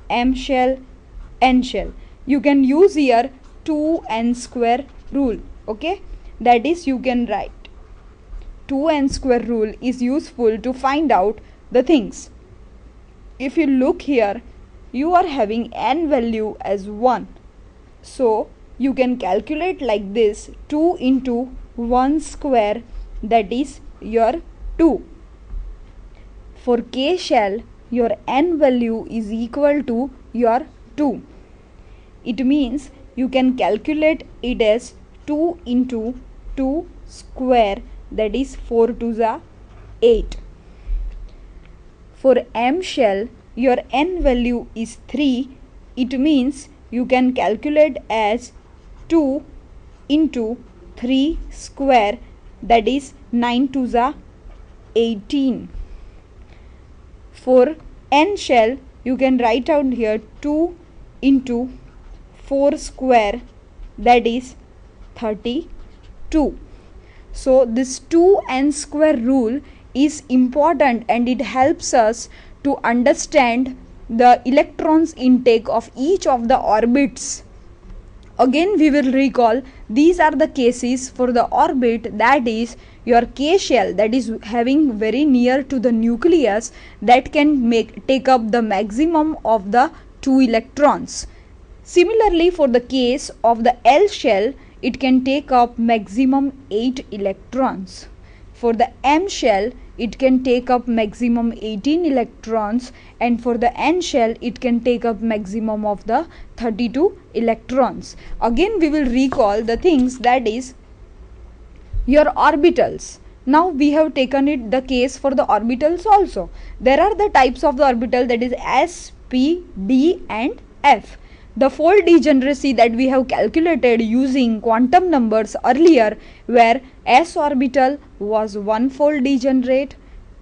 M shell, N shell. You can use here 2n square rule. Okay, that is, you can write 2n square rule is useful to find out the things. If you look here, you are having n value as 1. So you can calculate like this: 2 into 1 square, that is your 2. For K shell, your n value is equal to your 2. It means you can calculate it as 2 into 2 square, that is 4 2s are 8. For M shell, your n value is 3. It means you can calculate as 2 into 3 square, that is 9 2s are 18. For N shell, you can write out here 2 into 4 square, that is 32. So this 2n square rule is important and it helps us to understand the electrons intake of each of the orbits. Again we will recall, these are the cases for the orbit, that is your K shell, that is having very near to the nucleus, that can take up the maximum of the 2 electrons. Similarly, for the case of the L shell, it can take up maximum 8 electrons. For the M shell, it can take up maximum 18 electrons, and for the N shell, it can take up maximum of the 32 electrons. Again we will recall the things, that is your orbitals. Now we have taken it the case for the orbitals also. There are the types of the orbital, that is S, P, D and F. The fold degeneracy that we have calculated using quantum numbers earlier, where S orbital was 1-fold degenerate,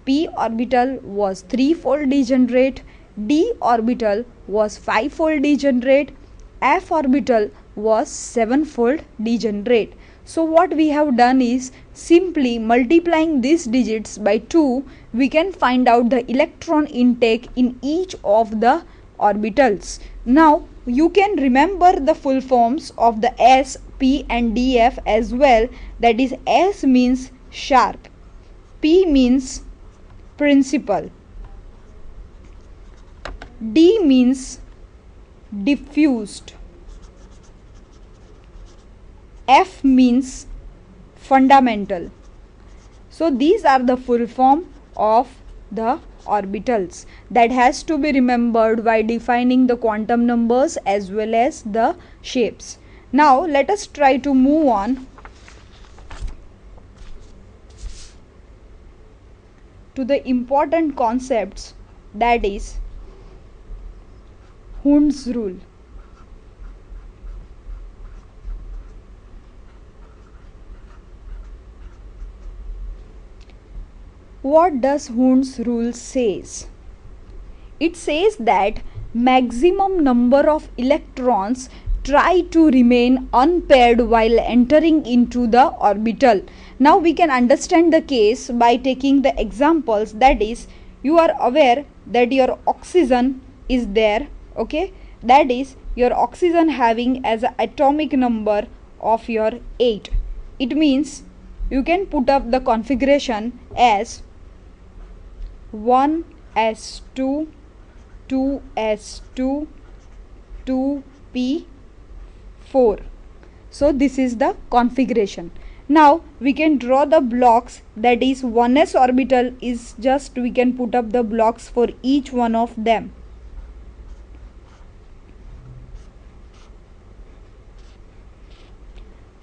P orbital was 3-fold degenerate, D orbital was 5-fold degenerate, F orbital was 7-fold degenerate. So what we have done is simply multiplying these digits by 2, we can find out the electron intake in each of the orbitals. Now you can remember the full forms of the S, P and DF as well. That is, S means sharp, P means principal, D means diffused, F means fundamental. So these are the full form of the orbitals that has to be remembered by defining the quantum numbers as well as the shapes. Now let us try to move on to the important concepts, that is Hund's rule. What does Hund's rule says? It says that maximum number of electrons try to remain unpaired while entering into the orbital. Now we can understand the case by taking the examples, that is, you are aware that your oxygen is there, okay, that is your oxygen having as an atomic number of your 8. It means you can put up the configuration as 1s2, 2s2, 2p4. So this is the configuration. Now we can draw the blocks, that is 1s orbital is just, we can put up the blocks for each one of them.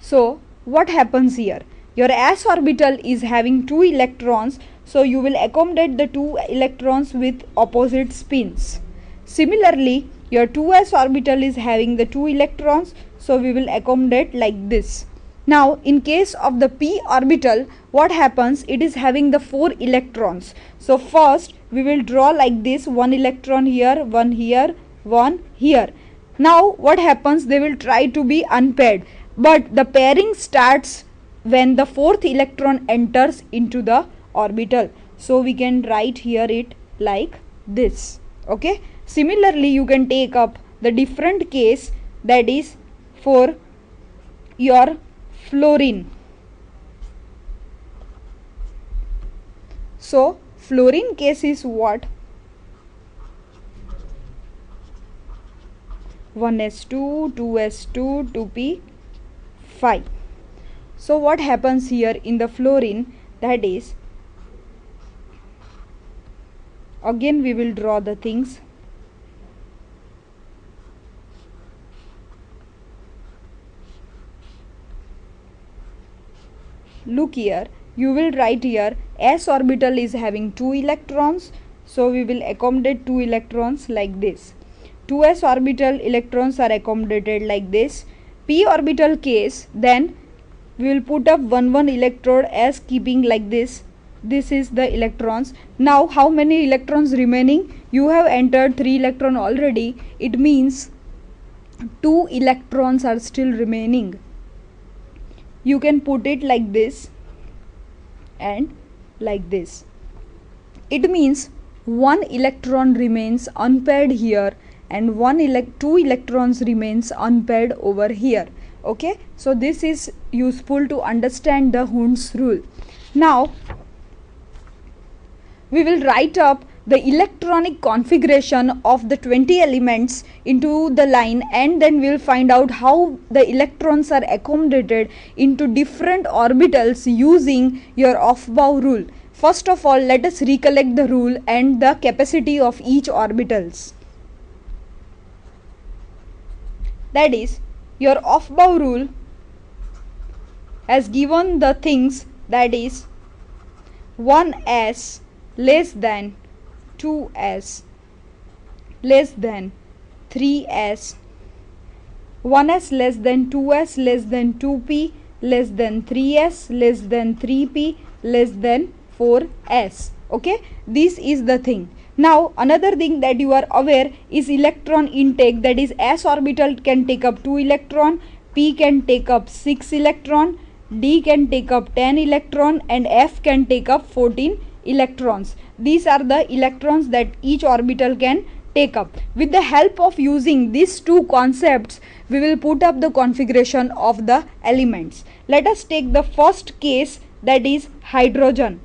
So what happens here? Your s orbital is having 2 electrons, so you will accommodate the 2 electrons with opposite spins. Similarly, your 2s orbital is having the 2 electrons, so we will accommodate like this. Now in case of the p orbital, what happens? It is having the 4 electrons. So first we will draw like this, 1 electron here, 1 here, 1 here. Now what happens? They will try to be unpaired, but the pairing starts when the 4th electron enters into the orbital. So we can write here it like this, okay. Similarly, you can take up the different case, that is for your fluorine. So fluorine case is what? 1s2, 2s2, 2p5. So what happens here in the fluorine, that is, again we will draw the things. Look here, you will write here s orbital is having 2 electrons, so we will accommodate 2 electrons like this. 2s orbital electrons are accommodated like this. P orbital case, then we will put up 1 electrode as keeping like this. This is the electrons. Now how many electrons remaining? You have entered 3 electron already. It means 2 electrons are still remaining. You can put it like this and like this. It means 1 electron remains unpaired here and 2 electrons remains unpaired over here. Okay, so this is useful to understand the Hund's rule. Now we will write up the electronic configuration of the 20 elements into the line, and then we will find out how the electrons are accommodated into different orbitals using your off-bow rule. First of all, let us recollect the rule and the capacity of each orbitals. That is, your off-bow rule has given the things, that is 1s less than 2s less than 3s, 1s less than 2s less than 2p less than 3s less than 3p less than 4s. Okay, this is the thing. Now another thing that you are aware is electron intake, that is s orbital can take up 2 electron, p can take up 6 electron, d can take up 10 electron, and f can take up 14 electrons. These are the electrons that each orbital can take up. With the help of using these two concepts, we will put up the configuration of the elements. Let us take the first case, that is hydrogen.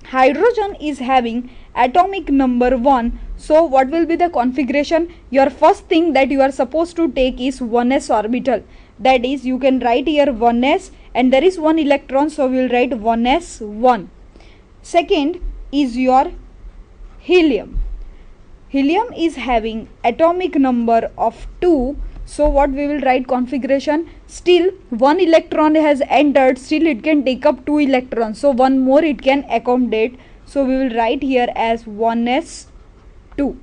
Hydrogen is having atomic number 1. So what will be the configuration? Your first thing that you are supposed to take is 1s orbital. That is, you can write here 1s, and there is 1 electron, so we will write 1s1. Second is your helium. Helium is having atomic number of 2. So what we will write configuration? Still 1 electron has entered, still it can take up 2 electrons. So 1 more it can accommodate. So we will write here as 1s2.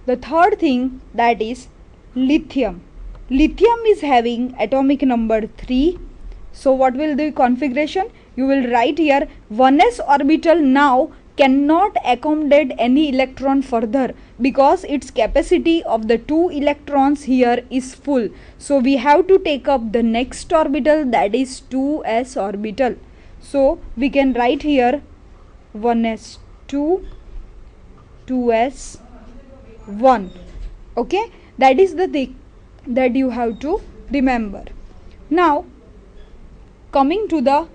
The third thing, that is lithium. Lithium is having atomic number 3. So what will the configuration? You will write here 1s orbital now cannot accommodate any electron further because its capacity of the 2 electrons here is full. So we have to take up the next orbital, that is 2s orbital. So we can write here 1s2, 2s1. Okay, that is the thing that you have to remember. Now coming to the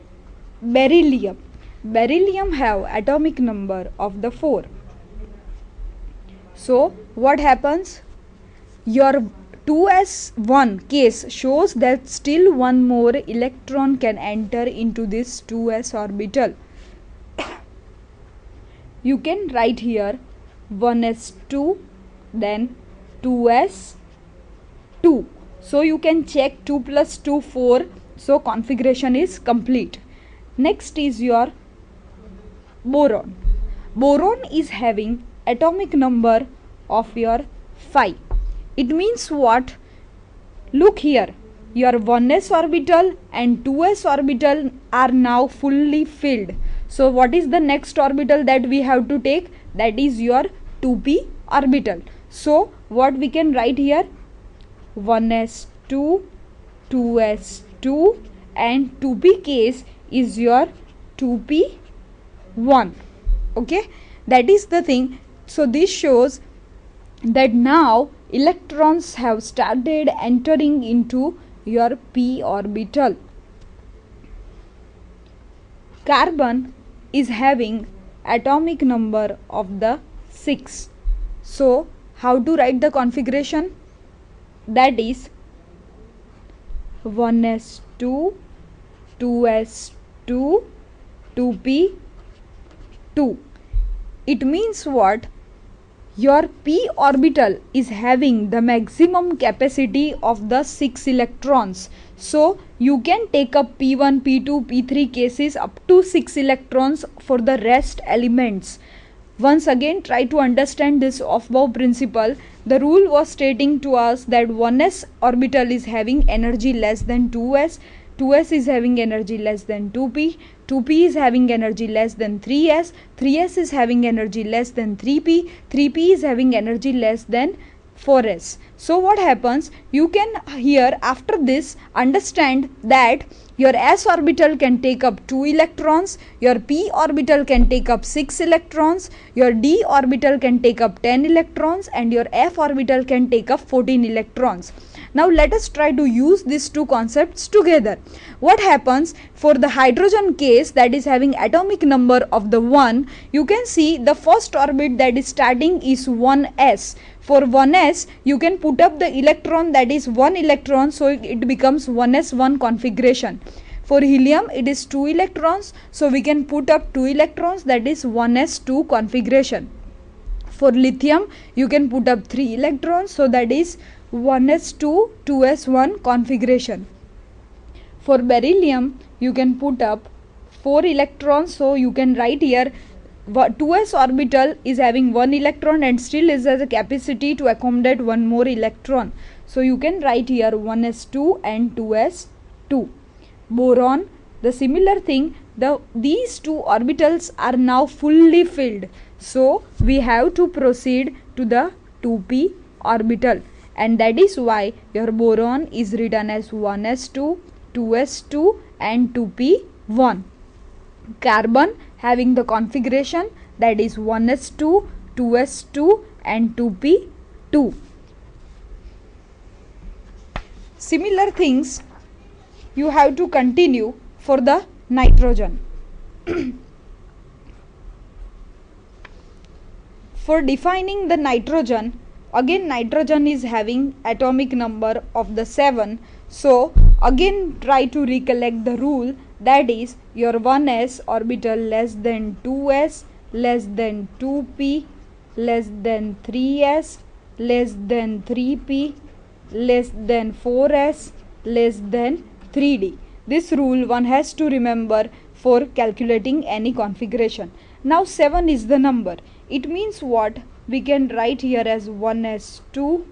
beryllium. Beryllium have atomic number of the 4. So what happens? Your 2s1 case shows that still 1 more electron can enter into this 2s orbital. You can write here 1s2, then 2s2. So you can check 2 plus 2, 4. So configuration is complete. Next is your boron. Boron is having atomic number of your 5. It means what? Look here, your 1s orbital and 2s orbital are now fully filled. So what is the next orbital that we have to take? That is your 2p orbital. So what we can write here? 1s2, 2s2, and 2p case is your 2p1. Okay, that is the thing. So this shows that now electrons have started entering into your p orbital. Carbon is having atomic number of the 6. So how to write the configuration? That is 1s2, 2s2, 2p2. It means what? Your p orbital is having the maximum capacity of the 6 electrons. So you can take up p1, p2, p3 cases up to 6 electrons for the rest elements. Once again, try to understand this off-bow principle. The rule was stating to us that 1s orbital is having energy less than 2s, 2s is having energy less than 2p, 2p is having energy less than 3s, 3s is having energy less than 3p, 3p is having energy less than 4s. So what happens? You can here after this understand that your s orbital can take up 2 electrons, your p orbital can take up 6 electrons, your d orbital can take up 10 electrons, and your f orbital can take up 14 electrons. Now let us try to use these two concepts together. What happens for the hydrogen case, that is having atomic number of the 1, you can see the first orbit that is starting is 1s. For 1s you can put up the electron, that is 1 electron, so it becomes 1s1 configuration. For helium it is 2 electrons, so we can put up 2 electrons, that is 1s2 configuration. For lithium you can put up 3 electrons, so that is 1s2 2s1 configuration. For beryllium you can put up 4 electrons, so you can write here 2s orbital is having 1 electron and still is has a capacity to accommodate one more electron. So you can write here 1s2 and 2s2. Boron, the similar thing, these two orbitals are now fully filled. So we have to proceed to the 2p orbital, and that is why your boron is written as 1s2, 2s2 and 2p1. Carbon having the configuration that is 1s2, 2s2 and 2p2. Similar things you have to continue for the nitrogen. For defining the nitrogen, again nitrogen is having atomic number of the 7. So again try to recollect the rule, that is your 1s orbital less than 2s, less than 2p, less than 3s, less than 3p, less than 4s, less than 3d. This rule one has to remember for calculating any configuration. Now 7 is the number. It means what? We can write here as 1s2,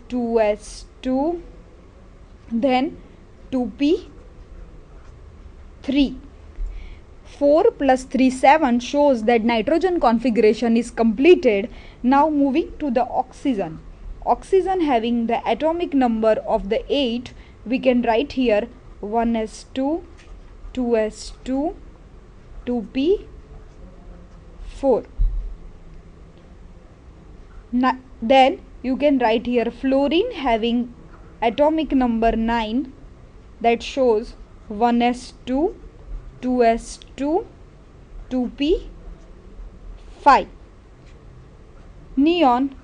2s2, then 2p3. 4 plus 3 7 shows that nitrogen configuration is completed. Now moving to the oxygen. Oxygen having the atomic number of the 8, we can write here 1s2, 2s2, 2p4. Then you can write here fluorine having atomic number 9, that shows 1s2, 2s2, 2p5. Neon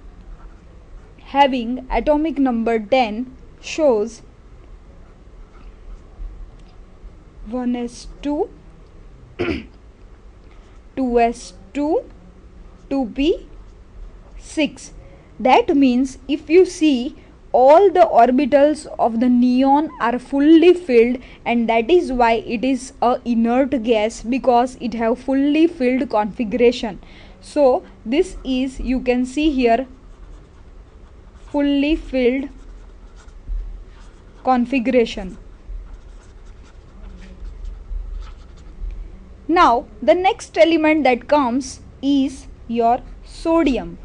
having atomic number 10 shows 1s2, 2s2, 2p6. That means if you see, all the orbitals of the neon are fully filled, and that is why it is a inert gas, because it have fully filled configuration. So this is, you can see here, fully filled configuration. Now the next element that comes is your sodium.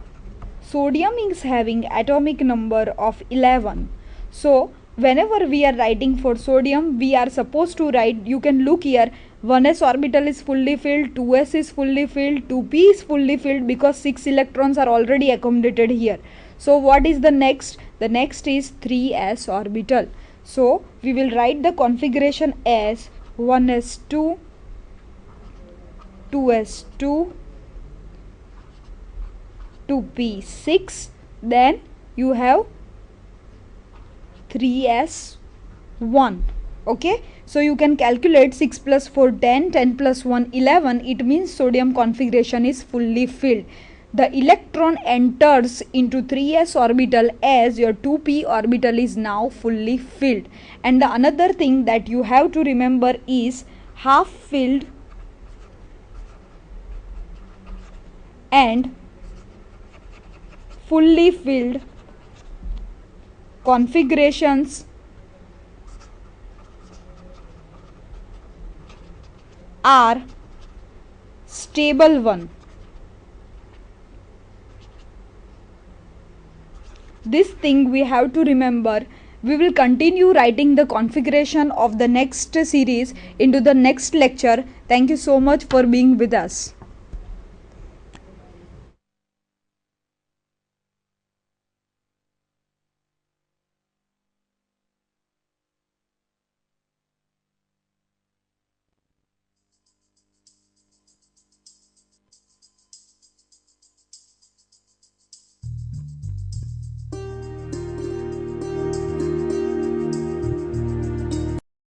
Sodium is having atomic number of 11. So whenever we are writing for sodium, we are supposed to write, you can look here, 1s orbital is fully filled, 2s is fully filled, 2p is fully filled, because 6 electrons are already accommodated here. So what is the next? The next is 3s orbital. So we will write the configuration as 1s2, 2s2, 2p6, then you have 3s1. Okay, so you can calculate 6 plus 4 10, 10 plus 1 11. It means sodium configuration is fully filled. The electron enters into 3s orbital as your 2p orbital is now fully filled. And the another thing that you have to remember is half filled and fully filled configurations are stable one. This thing we have to remember. We will continue writing the configuration of the next series into the next lecture. Thank you so much for being with us.